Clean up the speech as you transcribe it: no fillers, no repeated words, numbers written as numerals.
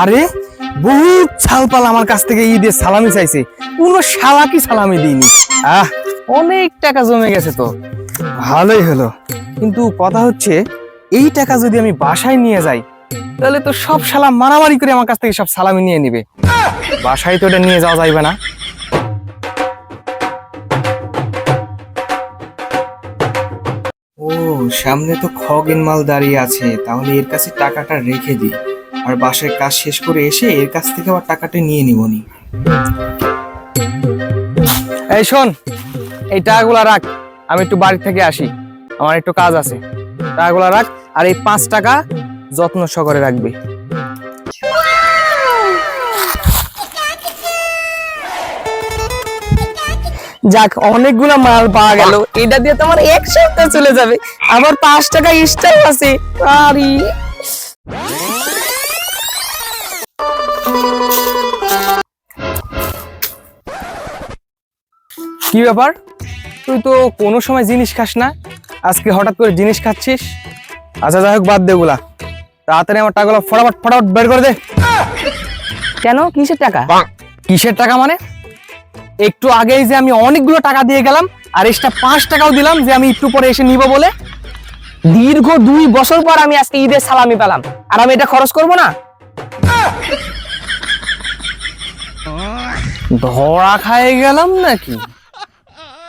আরে বহুত ছালপাল আমার কাছ থেকে ঈদের সালামি চাইছে, কোনো শালাকি সালামি দিইনি। অনেক টাকা জমে গেছে তো, ভালোই হলো। কিন্তু কথা হচ্ছে, এই টাকা যদি আমি বাসায় নিয়ে যাই তাহলে তো সব শালা মারামারি করে আমার কাছ থেকে সব সালামি নিয়ে নিবে। বাসায় তো এটা নিয়ে যাওয়া যাইবে না। ও, সামনে তো খগেন মাল দাঁড়িয়ে আছে, তাহলে এর কাছে টাকাটা রেখে দিই, আর বাসায় কাজ শেষ করে এসে এর কাছ থেকে আবার টাকাটা নিয়ে নিবনি। এই শোন, এই টাকাগুলা রাখ, আমি একটু বাড়ি থেকে আসি, আমার একটু কাজ আছে। টাকাগুলা রাখ, আর এই 5 টাকা যত্ন সহকারে রাখবি। যাক, অনেকগুলো মাল পাওয়া গেল, এটা দিয়ে তোমার এক সপ্তাহ চলে যাবে। আবার 5 টাকা এক্সট্রা আছে। আরে কি ব্যাপার, তুই তো কোনো সময় জিনিস খাস না, আজকে হঠাৎ করে জিনিস খাচ্ছিস? আচ্ছা যাই হোক, বাদ দে ওগুলা, তাড়াতাড়ি আমার টাকাগুলো ফটাফট ফটাফট বের করে দে। কেন, কিসের টাকা? কিসের টাকা মানে? একটু আগেই যে আমি অনেকগুলো টাকা দিয়ে গেলাম, আর এক্সট্রা 5 টাকাও দিলাম যে আমি একটু পরে এসে নিব বলে। দীর্ঘ 2 বছর পর আমি আজকে ঈদের সালামি পেলাম, আর আমি এটা খরচ করব না? ধরা খাই গেলাম নাকি?